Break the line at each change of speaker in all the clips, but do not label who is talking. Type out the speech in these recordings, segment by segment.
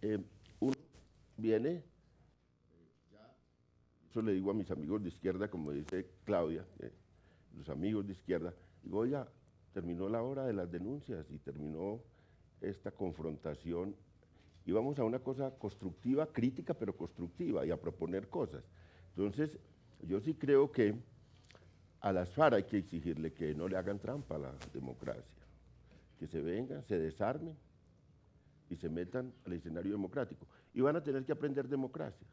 Eh, Uno viene, eso le digo a mis amigos de izquierda, como dice Claudia, los amigos de izquierda, digo, oiga, terminó la hora de las denuncias y terminó esta confrontación y vamos a una cosa constructiva, crítica, pero constructiva y a proponer cosas. Entonces, yo sí creo que a las FARC hay que exigirle que no le hagan trampa a la democracia, que se vengan, se desarmen y se metan al escenario democrático. Y van a tener que aprender democracia,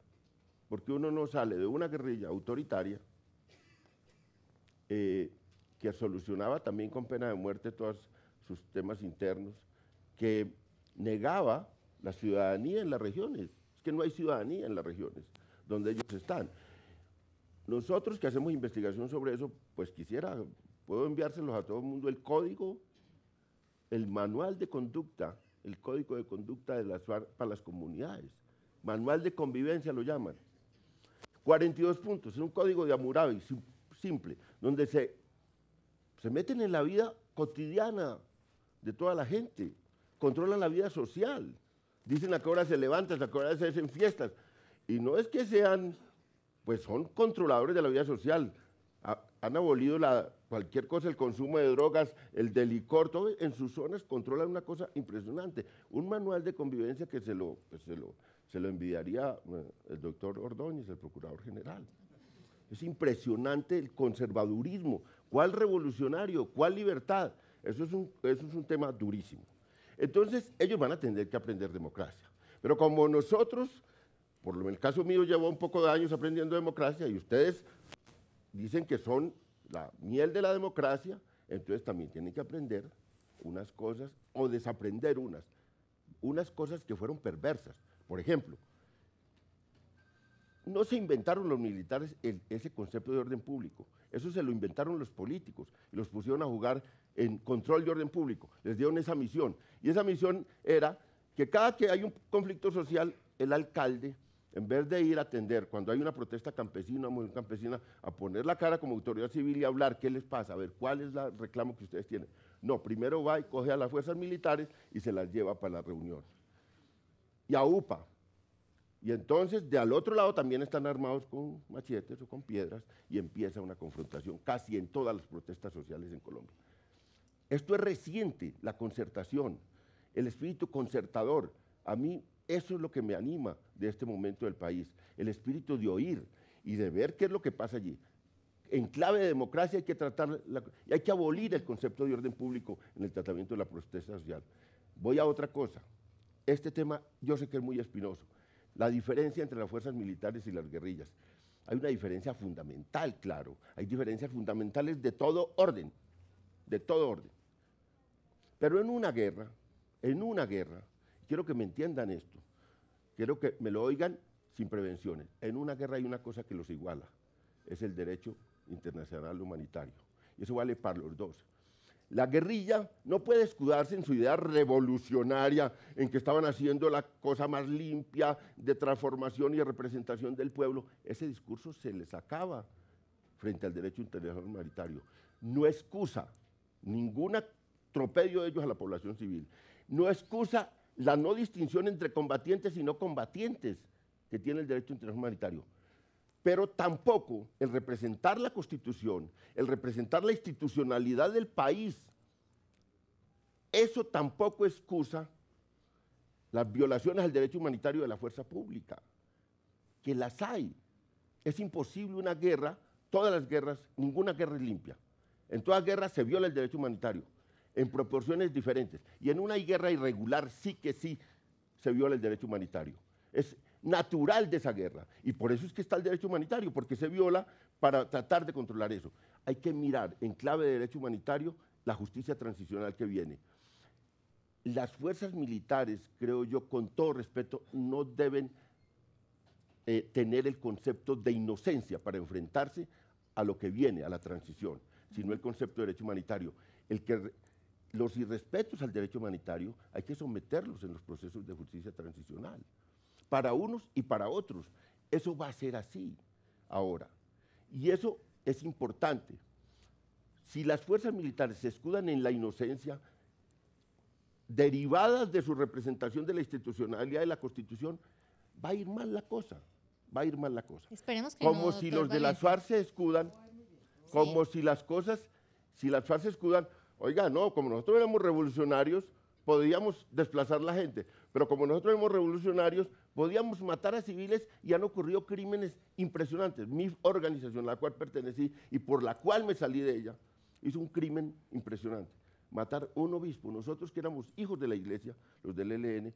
porque uno no sale de una guerrilla autoritaria que solucionaba también con pena de muerte todos sus temas internos, que negaba la ciudadanía en las regiones. Es que no hay ciudadanía en las regiones donde ellos están. Nosotros que hacemos investigación sobre eso, pues puedo enviárselos a todo el mundo, el código, el manual de conducta, el código de conducta de las FARC para las comunidades, manual de convivencia lo llaman. 42 puntos, es un código de Hammurabi, simple, donde se meten en la vida cotidiana de toda la gente, controlan la vida social, dicen a qué hora se levantan, a qué hora se hacen fiestas, y no es que sean, pues son controladores de la vida social, han abolido cualquier cosa, el consumo de drogas, el de licor, todo en sus zonas controlan una cosa impresionante. Un manual de convivencia que se lo envidiaría el doctor Ordóñez, el procurador general. Es impresionante el conservadurismo. ¿Cuál revolucionario? ¿Cuál libertad? Eso es un tema durísimo. Entonces, ellos van a tener que aprender democracia. Pero como nosotros, por lo menos en el caso mío, llevo un poco de años aprendiendo democracia y ustedes dicen que son la miel de la democracia, entonces también tienen que aprender unas cosas o desaprender unas cosas que fueron perversas. Por ejemplo, no se inventaron los militares ese concepto de orden público, eso se lo inventaron los políticos y los pusieron a jugar en control de orden público, les dieron esa misión y esa misión era que cada que hay un conflicto social, el alcalde, en vez de ir a atender cuando hay una protesta campesina, una mujer campesina, a poner la cara como autoridad civil y hablar qué les pasa, a ver cuál es el reclamo que ustedes tienen. No, primero va y coge a las fuerzas militares y se las lleva para la reunión. Y a UPA. Y entonces, de al otro lado también están armados con machetes o con piedras y empieza una confrontación casi en todas las protestas sociales en Colombia. Esto es reciente, la concertación, el espíritu concertador. A mí eso es lo que me anima de este momento del país, el espíritu de oír y de ver qué es lo que pasa allí. En clave de democracia hay que y hay que abolir el concepto de orden público en el tratamiento de la protesta social. Voy a otra cosa. Este tema yo sé que es muy espinoso. La diferencia entre las fuerzas militares y las guerrillas. Hay una diferencia fundamental, claro. Hay diferencias fundamentales de todo orden, de todo orden. Pero en una guerra, quiero que me entiendan esto, quiero que me lo oigan sin prevenciones. En una guerra hay una cosa que los iguala, es el derecho internacional humanitario. Y eso vale para los dos. La guerrilla no puede escudarse en su idea revolucionaria, en que estaban haciendo la cosa más limpia de transformación y de representación del pueblo. Ese discurso se les acaba frente al derecho internacional humanitario. No excusa ningún atropello de ellos a la población civil. No excusa la no distinción entre combatientes y no combatientes que tiene el derecho internacional humanitario. Pero tampoco el representar la Constitución, el representar la institucionalidad del país, eso tampoco excusa las violaciones al derecho humanitario de la fuerza pública, que las hay. Es imposible una guerra, todas las guerras, ninguna guerra es limpia. En todas guerras se viola el derecho humanitario, en proporciones diferentes. Y en una guerra irregular sí que sí se viola el derecho humanitario. Es natural de esa guerra. Y por eso es que está el derecho humanitario, porque se viola para tratar de controlar eso. Hay que mirar en clave de derecho humanitario la justicia transicional que viene. Las fuerzas militares, creo yo, con todo respeto, no deben tener el concepto de inocencia para enfrentarse a lo que viene, a la transición, sino el concepto de derecho humanitario. Los irrespetos al derecho humanitario hay que someterlos en los procesos de justicia transicional. Para unos y para otros. Eso va a ser así ahora. Y eso es importante. Si las fuerzas militares se escudan en la inocencia, derivadas de su representación de la institucionalidad de la Constitución, va a ir mal la cosa, va a ir mal la cosa.
Esperemos que
como
no,
si
doctor
los de las
Valencia.
FARC se escudan, como si las cosas, si las FARC se escudan, oiga, no, como nosotros éramos revolucionarios, podíamos desplazar la gente, pero como nosotros éramos revolucionarios, podíamos matar a civiles y han ocurrido crímenes impresionantes. Mi organización, a la cual pertenecí y por la cual me salí de ella, hizo un crimen impresionante. Matar un obispo, nosotros que éramos hijos de la iglesia, los del ELN,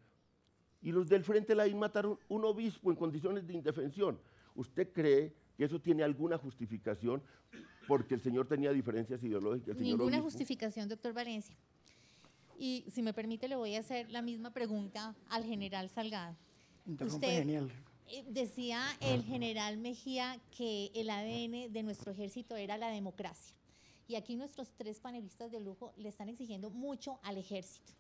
y los del Frente Laín mataron un obispo en condiciones de indefensión. ¿Usted cree que eso tiene alguna justificación porque el señor tenía diferencias ideológicas?
Ninguna justificación, doctor Valencia. Y si me permite, le voy a hacer la misma pregunta al general Salgado.
Interrumpe,
Usted
genial.
decía el general Mejía que el ADN de nuestro ejército era la democracia. Y aquí nuestros tres panelistas de lujo le están exigiendo mucho al ejército.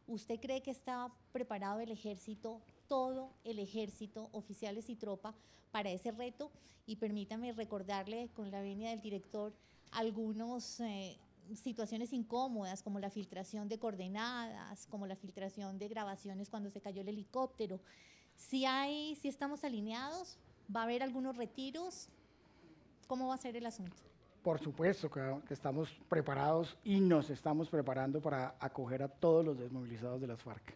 ¿Usted cree que está preparado el ejército, todo el ejército, oficiales y tropa, para ese reto? Y permítame recordarle, con la venia del director, algunas situaciones incómodas, como la filtración de coordenadas, como la filtración de grabaciones cuando se cayó el helicóptero. Si estamos alineados, ¿va a haber algunos retiros? ¿Cómo va a ser el asunto?
Por supuesto que estamos preparados y nos estamos preparando para acoger a todos los desmovilizados de las FARC.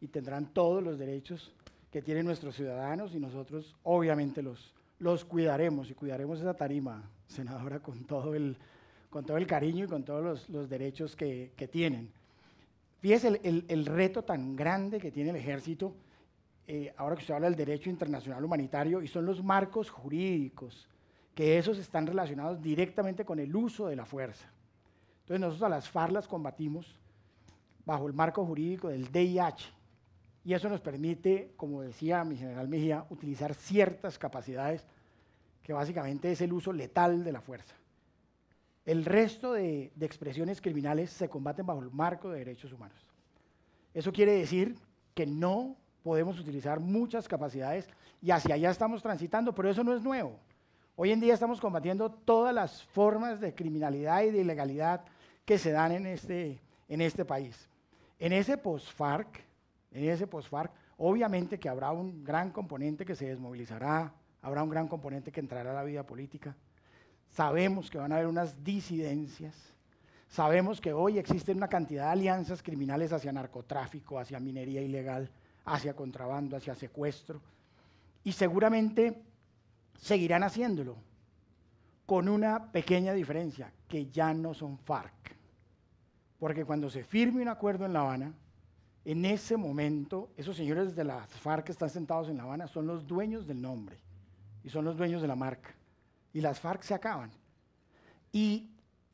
Y tendrán todos los derechos que tienen nuestros ciudadanos y nosotros obviamente los cuidaremos y cuidaremos esa tarima, senadora, con todo el cariño y con todos los derechos que tienen. Fíjese el reto tan grande que tiene el ejército, ahora que usted habla del derecho internacional humanitario, y son los marcos jurídicos, que esos están relacionados directamente con el uso de la fuerza. Entonces nosotros a las FARC las combatimos bajo el marco jurídico del DIH, y eso nos permite, como decía mi general Mejía, utilizar ciertas capacidades que básicamente es el uso letal de la fuerza. El resto de expresiones criminales se combaten bajo el marco de derechos humanos. Eso quiere decir que no podemos utilizar muchas capacidades y hacia allá estamos transitando, pero eso no es nuevo. Hoy en día estamos combatiendo todas las formas de criminalidad y de ilegalidad que se dan en este país. En ese post-FARC, obviamente que habrá un gran componente que se desmovilizará, habrá un gran componente que entrará a la vida política. Sabemos que van a haber unas disidencias, sabemos que hoy existen una cantidad de alianzas criminales hacia narcotráfico, hacia minería ilegal, hacia contrabando, hacia secuestro, y seguramente seguirán haciéndolo, con una pequeña diferencia, que ya no son FARC. Porque cuando se firme un acuerdo en La Habana, en ese momento, esos señores de las FARC que están sentados en La Habana son los dueños del nombre y son los dueños de la marca. Y las FARC se acaban. Y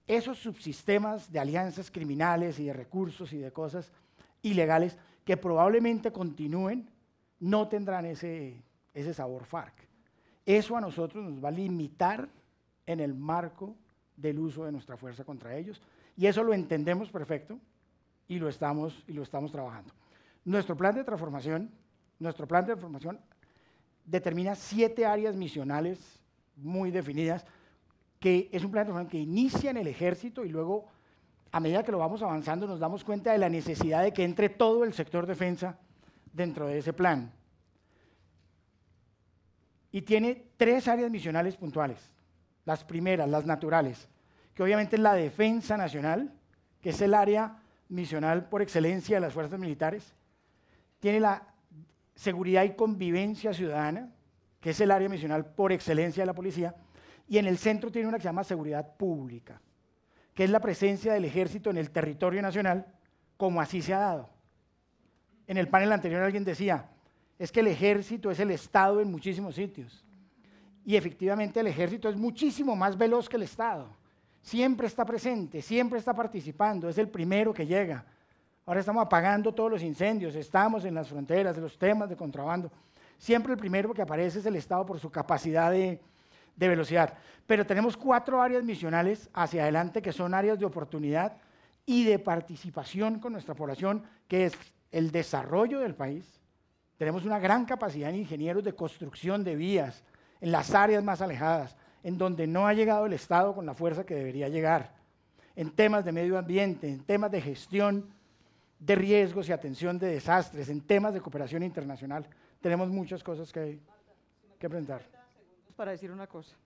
esos subsistemas de alianzas criminales y de recursos y de cosas ilegales que probablemente continúen, no tendrán ese sabor FARC. Eso a nosotros nos va a limitar en el marco del uso de nuestra fuerza contra ellos, y eso lo entendemos perfecto y lo estamos trabajando. Nuestro plan de transformación determina 7 áreas misionales muy definidas, que es un plan de transformación que inicia en el ejército y luego, a medida que lo vamos avanzando, nos damos cuenta de la necesidad de que entre todo el sector defensa dentro de ese plan. Y tiene 3 áreas misionales puntuales. Las primeras, las naturales, que obviamente es la defensa nacional, que es el área misional por excelencia de las fuerzas militares. Tiene la seguridad y convivencia ciudadana, que es el área misional por excelencia de la policía. Y en el centro tiene una que se llama seguridad pública, que es la presencia del ejército en el territorio nacional, como así se ha dado. En el panel anterior alguien decía, es que el ejército es el Estado en muchísimos sitios. Y efectivamente el ejército es muchísimo más veloz que el Estado. Siempre está presente, siempre está participando, es el primero que llega. Ahora estamos apagando todos los incendios, estamos en las fronteras, en los temas de contrabando. Siempre el primero que aparece es el Estado por su capacidad de velocidad. Pero tenemos 4 áreas misionales hacia adelante que son áreas de oportunidad y de participación con nuestra población, que es el desarrollo del país. Tenemos una gran capacidad en ingenieros de construcción de vías en las áreas más alejadas, en donde no ha llegado el Estado con la fuerza que debería llegar, en temas de medio ambiente, en temas de gestión de riesgos y atención de desastres, en temas de cooperación internacional. Tenemos muchas cosas que presentar.
Para decir una cosa.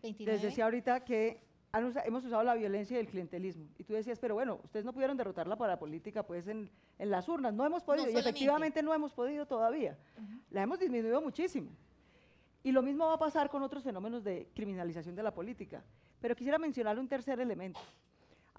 29.
Les decía ahorita que hemos usado la violencia y el clientelismo. Y tú decías, pero bueno, ustedes no pudieron derrotar la parapolítica pues en las urnas. No hemos podido,
No
y
solamente.
efectivamente no hemos podido todavía. La hemos disminuido muchísimo. Y lo mismo va a pasar con otros fenómenos de criminalización de la política. Pero quisiera mencionar un tercer elemento.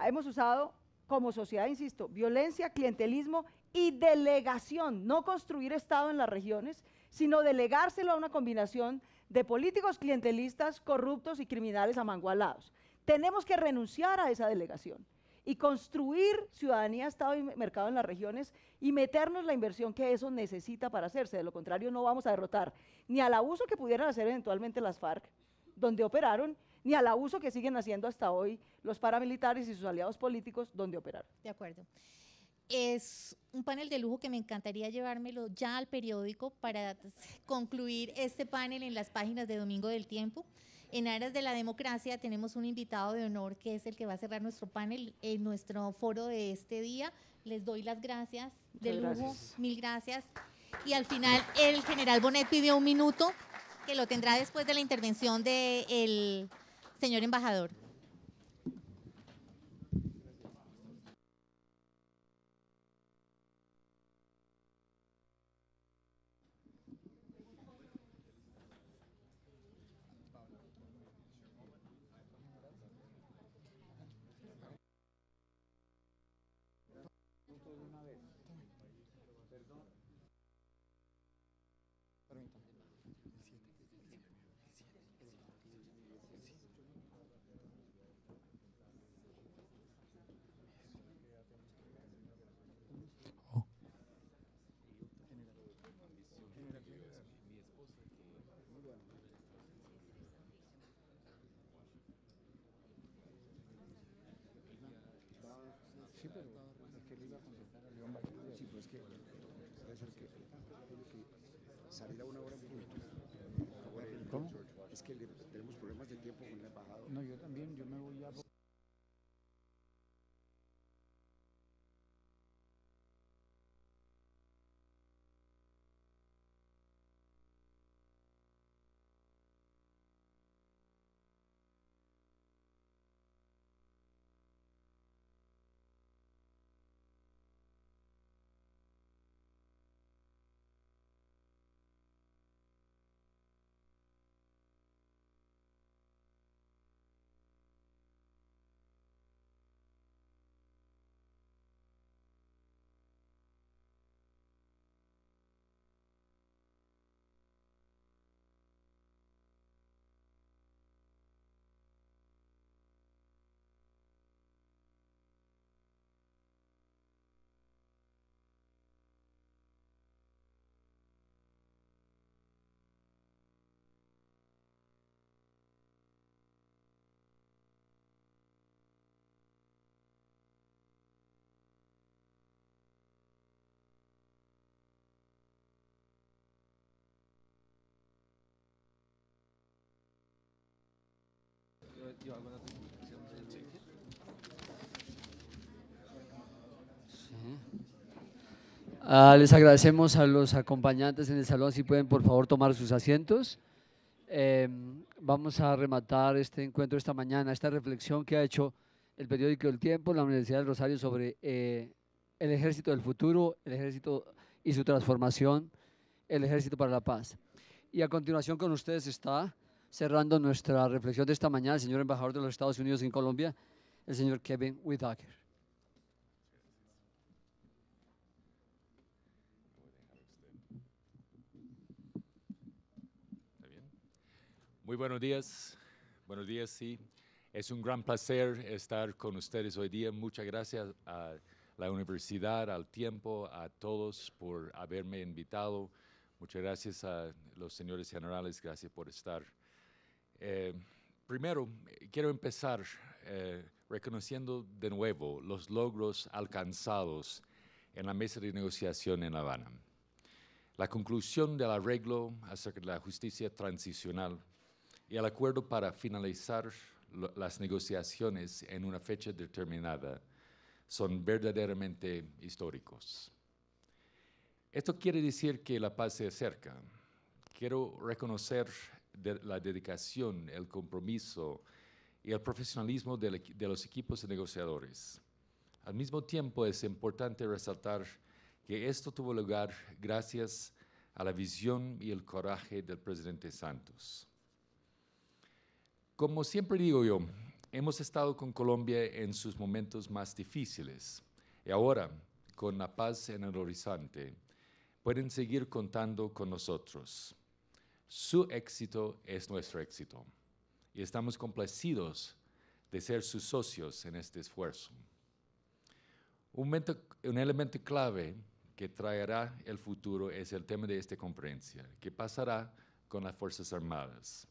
Hemos usado como sociedad, insisto, violencia, clientelismo y delegación, no construir Estado en las regiones, sino delegárselo a una combinación de políticos clientelistas, corruptos y criminales amangualados. Tenemos que renunciar a esa delegación y construir ciudadanía, Estado y mercado en las regiones y meternos la inversión que eso necesita para hacerse. De lo contrario, no vamos a derrotar ni al abuso que pudieran hacer eventualmente las FARC, donde operaron, ni al abuso que siguen haciendo hasta hoy los paramilitares y sus aliados políticos, donde operaron.
De acuerdo. Es un panel de lujo que me encantaría llevármelo ya al periódico para concluir este panel en las páginas de Domingo del Tiempo. En Aras de la Democracia tenemos un invitado de honor que es el que va a cerrar nuestro panel en nuestro foro de este día. Les doy las gracias de lujo,
Gracias.
mil gracias. Y al final el general Bonet pidió un minuto que lo tendrá después de la intervención del señor embajador.
Sí, pero ¿qué le iba a contestar a León Valencia? Sí, pues que puede ser que salir a una hora en punto. ¿Cómo? Es que tenemos problemas de tiempo con el embajador. No, yo también, yo me voy a...
Les agradecemos a los acompañantes en el salón, si pueden por favor tomar sus asientos. Vamos a rematar este encuentro esta mañana, esta reflexión que ha hecho el periódico El Tiempo, la Universidad del Rosario sobre el ejército del futuro, el ejército y su transformación, el ejército para la paz. Y a continuación con ustedes está, cerrando nuestra reflexión de esta mañana, el señor embajador de los Estados Unidos en Colombia, el señor Kevin Whitaker.
Muy buenos días, sí. Es un gran placer estar con ustedes hoy día. Muchas gracias a la universidad, al Tiempo, a todos por haberme invitado. Muchas gracias a los señores generales, gracias por estar. Primero, quiero empezar reconociendo de nuevo los logros alcanzados en la mesa de negociación en La Habana. La conclusión del arreglo acerca de la justicia transicional y el acuerdo para finalizar las negociaciones en una fecha determinada son verdaderamente históricos. Esto quiere decir que la paz se acerca. Quiero reconocer la dedicación, el compromiso y el profesionalismo de los equipos de negociadores. Al mismo tiempo, es importante resaltar que esto tuvo lugar gracias a la visión y el coraje del presidente Santos. Como siempre digo yo, hemos estado con Colombia en sus momentos más difíciles y ahora, con la paz en el horizonte, pueden seguir contando con nosotros. Su éxito es nuestro éxito y estamos complacidos de ser sus socios en este esfuerzo. Un elemento clave que traerá el futuro es el tema de esta conferencia, que pasará con las Fuerzas Armadas.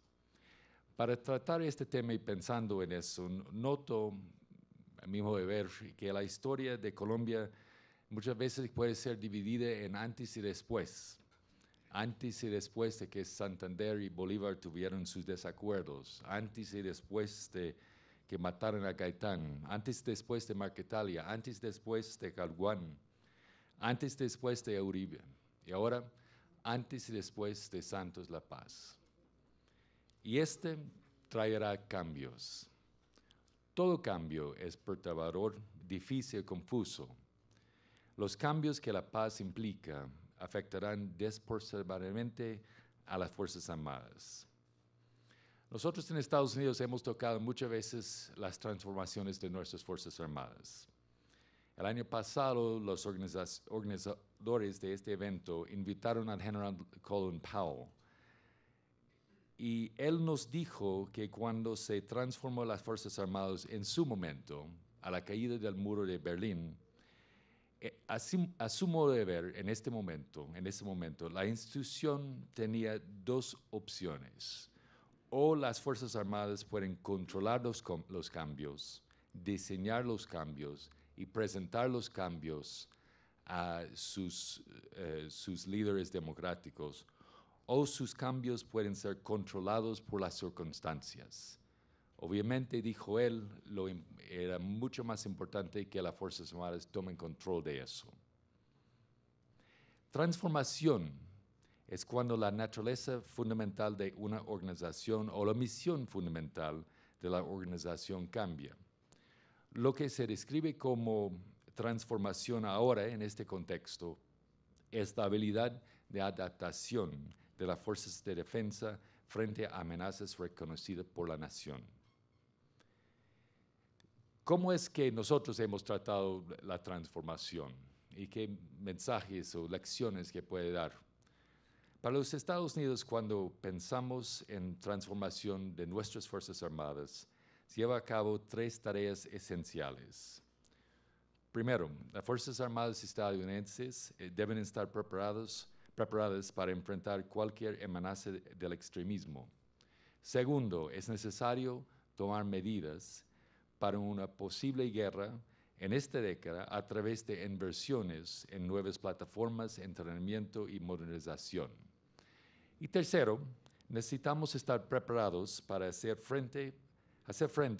Para tratar este tema y pensando en eso, noto, a mi modo de ver, que la historia de Colombia muchas veces puede ser dividida en antes y después. Antes y después de que Santander y Bolívar tuvieron sus desacuerdos, antes y después de que mataron a Gaitán, antes y después de Marquetalia, antes y después de Calguán, antes y después de Uribe, y ahora antes y después de Santos La Paz. Y este traerá cambios. Todo cambio es perturbador, difícil, confuso. Los cambios que la paz implica afectarán desapercibidamente a las Fuerzas Armadas. Nosotros en Estados Unidos hemos tocado muchas veces las transformaciones de nuestras Fuerzas Armadas. El año pasado, los organizadores de este evento invitaron al general Colin Powell y él nos dijo que cuando se transformó las Fuerzas Armadas en su momento, a la caída del muro de Berlín, a su modo de ver, en este momento, la institución tenía dos opciones. O las Fuerzas Armadas pueden controlar los cambios, diseñar los cambios y presentar los cambios a sus líderes democráticos, o sus cambios pueden ser controlados por las circunstancias. Obviamente, dijo él, era mucho más importante que las Fuerzas Armadas tomen control de eso. Transformación es cuando la naturaleza fundamental de una organización o la misión fundamental de la organización cambia. Lo que se describe como transformación ahora en este contexto es la habilidad de adaptación de las fuerzas de defensa frente a amenazas reconocidas por la nación. ¿Cómo es que nosotros hemos tratado la transformación y qué mensajes o lecciones que puede dar? Para los Estados Unidos, cuando pensamos en transformación de nuestras Fuerzas Armadas, se lleva a cabo tres tareas esenciales. Primero, las Fuerzas Armadas estadounidenses deben estar preparadas para enfrentar cualquier amenaza del extremismo. Segundo, es necesario tomar medidas para una posible guerra en esta década a través de inversiones en nuevas plataformas, entrenamiento y modernización. Y tercero, necesitamos estar preparados para hacer frente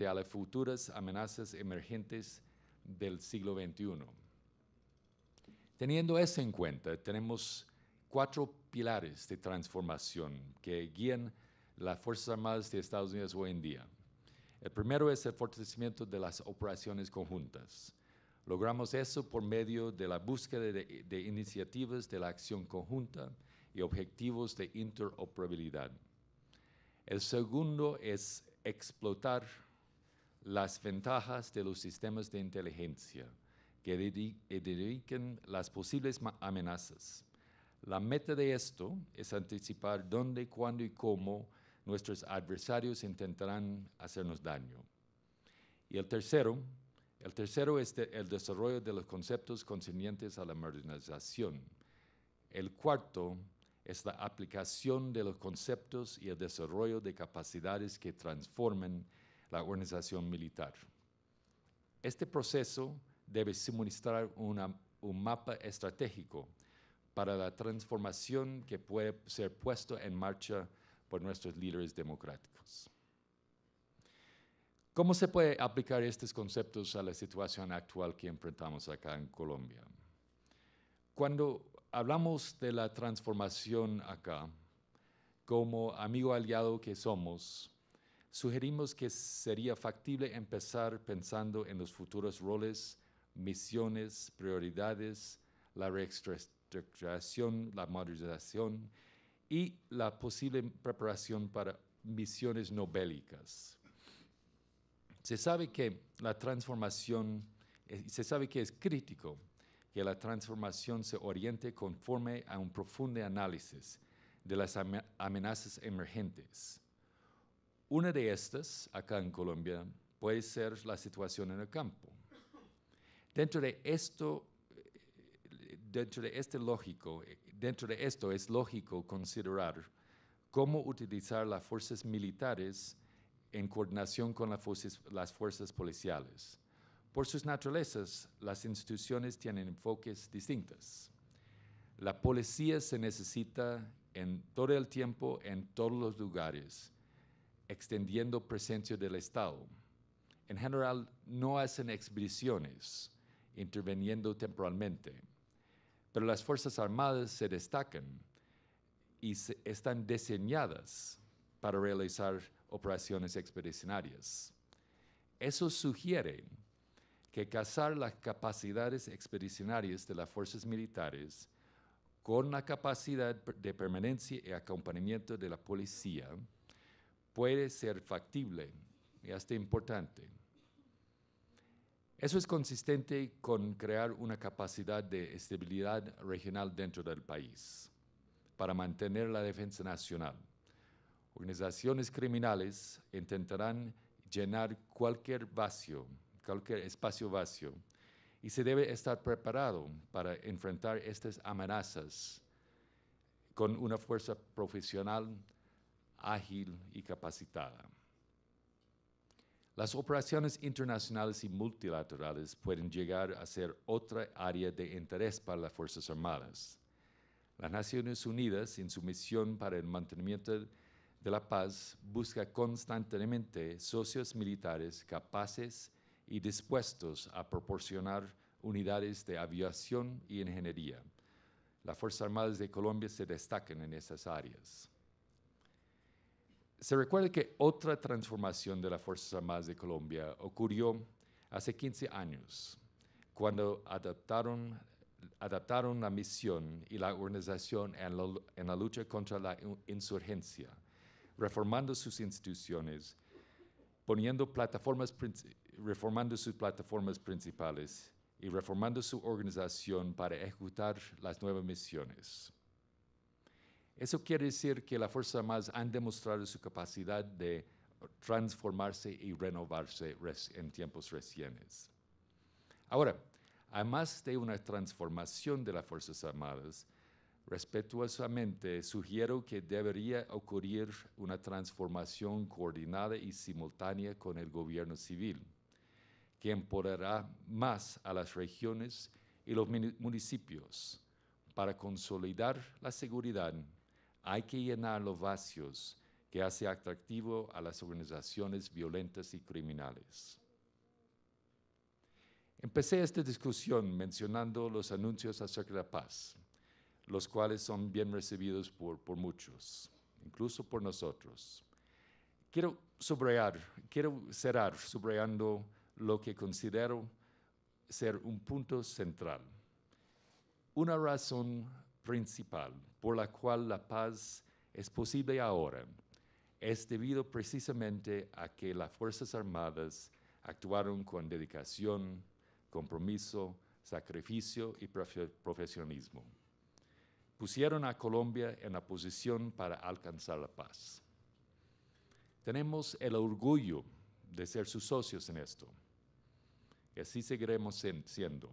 a las futuras amenazas emergentes del siglo XXI. Teniendo eso en cuenta, tenemos 4 pilares de transformación que guían las Fuerzas Armadas de Estados Unidos hoy en día. El primero es el fortalecimiento de las operaciones conjuntas. Logramos eso por medio de la búsqueda de iniciativas de la acción conjunta y objetivos de interoperabilidad. El segundo es explotar las ventajas de los sistemas de inteligencia que identifican las posibles amenazas. La meta de esto es anticipar dónde, cuándo y cómo nuestros adversarios intentarán hacernos daño. Y el tercero es el desarrollo de los conceptos concernientes a la modernización. El cuarto es la aplicación de los conceptos y el desarrollo de capacidades que transformen la organización militar. Este proceso debe suministrar un mapa estratégico para la transformación que puede ser puesto en marcha por nuestros líderes democráticos. ¿Cómo se puede aplicar estos conceptos a la situación actual que enfrentamos acá en Colombia? Cuando hablamos de la transformación acá, como amigo aliado que somos, sugerimos que sería factible empezar pensando en los futuros roles, misiones, prioridades, la reestructuración, la modernización y la posible preparación para misiones no bélicas. Se sabe que es crítico que la transformación se oriente conforme a un profundo análisis de las amenazas emergentes. Una de estas, acá en Colombia, puede ser la situación en el campo. Dentro de esto es lógico considerar cómo utilizar las fuerzas militares en coordinación con las fuerzas policiales. Por sus naturalezas, las instituciones tienen enfoques distintos. La policía se necesita en todo el tiempo, en todos los lugares, extendiendo presencia del Estado. En general, no hacen expediciones, interviniendo temporalmente, pero las Fuerzas Armadas se destacan y están diseñadas para realizar operaciones expedicionarias. Eso sugiere que casar las capacidades expedicionarias de las fuerzas militares con la capacidad de permanencia y acompañamiento de la policía puede ser factible y hasta importante. Eso es consistente con crear una capacidad de estabilidad regional dentro del país para mantener la defensa nacional. Organizaciones criminales intentarán llenar cualquier espacio vacío, y se debe estar preparado para enfrentar estas amenazas con una fuerza profesional, ágil y capacitada. Las operaciones internacionales y multilaterales pueden llegar a ser otra área de interés para las Fuerzas Armadas. Las Naciones Unidas, en su misión para el mantenimiento de la paz, busca constantemente socios militares capaces y dispuestos a proporcionar unidades de aviación y ingeniería. Las Fuerzas Armadas de Colombia se destacan en esas áreas. Se recuerda que otra transformación de las Fuerzas Armadas de Colombia ocurrió hace 15 años, cuando adaptaron la misión y la organización en la lucha contra la insurgencia, reformando sus instituciones, reformando sus plataformas principales y reformando su organización para ejecutar las nuevas misiones. Eso quiere decir que las Fuerzas Armadas han demostrado su capacidad de transformarse y renovarse en tiempos recientes. Ahora, además de una transformación de las Fuerzas Armadas, respetuosamente sugiero que debería ocurrir una transformación coordinada y simultánea con el gobierno civil, que empoderará más a las regiones y los municipios. Para consolidar la seguridad, hay que llenar los vacíos que hace atractivo a las organizaciones violentas y criminales. Empecé esta discusión mencionando los anuncios acerca de la paz, los cuales son bien recibidos por muchos, incluso por nosotros. Quiero cerrar subrayando lo que considero ser un punto central. Una razón principal por la cual la paz es posible ahora es debido precisamente a que las Fuerzas Armadas actuaron con dedicación, compromiso, sacrificio y profesionalismo. Pusieron a Colombia en la posición para alcanzar la paz. Tenemos el orgullo de ser sus socios en esto, y así seguiremos siendo.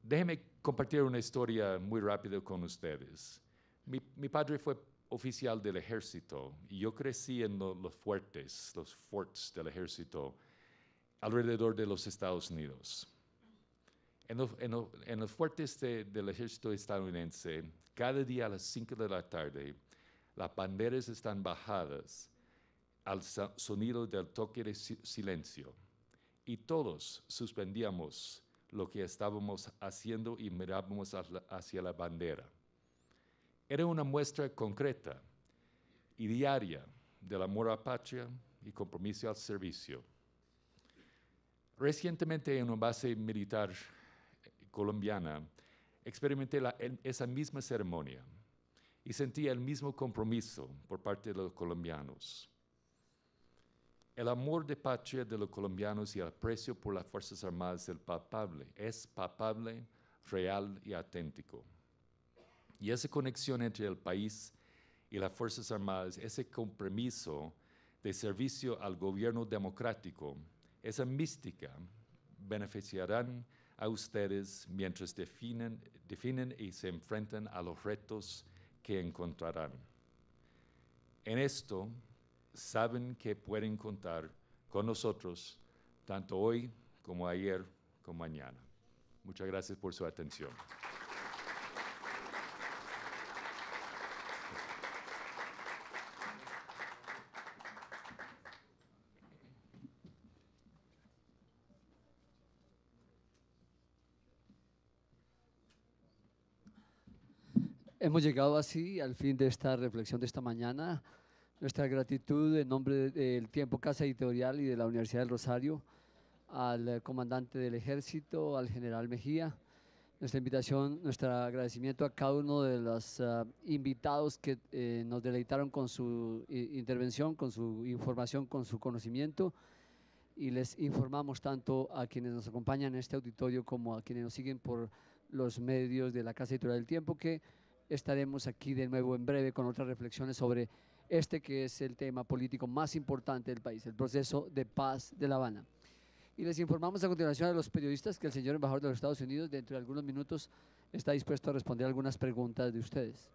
Déjenme compartir una historia muy rápida con ustedes. Mi padre fue oficial del ejército y yo crecí en los forts del ejército alrededor de los Estados Unidos. En los fuertes del ejército estadounidense, cada día a las 5 de la tarde, las banderas están bajadas al sonido del toque de silencio, y todos suspendíamos lo que estábamos haciendo y mirábamos hacia la bandera. Era una muestra concreta y diaria del amor a la patria y compromiso al servicio. Recientemente en una base militar colombiana experimenté esa misma ceremonia y sentí el mismo compromiso por parte de los colombianos. El amor de patria de los colombianos y el aprecio por las Fuerzas Armadas es palpable, real y auténtico. Y esa conexión entre el país y las Fuerzas Armadas, ese compromiso de servicio al gobierno democrático, esa mística, beneficiarán a ustedes mientras definen y se enfrentan a los retos que encontrarán. En esto, saben que pueden contar con nosotros tanto hoy como ayer como mañana. Muchas gracias por su atención.
Hemos llegado así al fin de esta reflexión de esta mañana. Nuestra gratitud en nombre del Tiempo Casa Editorial y de la Universidad del Rosario al comandante del Ejército, al general Mejía. Nuestra invitación, nuestro agradecimiento a cada uno de los invitados que nos deleitaron con su intervención, con su información, con su conocimiento. Y les informamos tanto a quienes nos acompañan en este auditorio como a quienes nos siguen por los medios de la Casa Editorial del Tiempo, que estaremos aquí de nuevo en breve con otras reflexiones sobre este que es el tema político más importante del país, el proceso de paz de La Habana. Y les informamos a continuación a los periodistas que el señor embajador de los Estados Unidos dentro de algunos minutos está dispuesto a responder algunas preguntas de ustedes.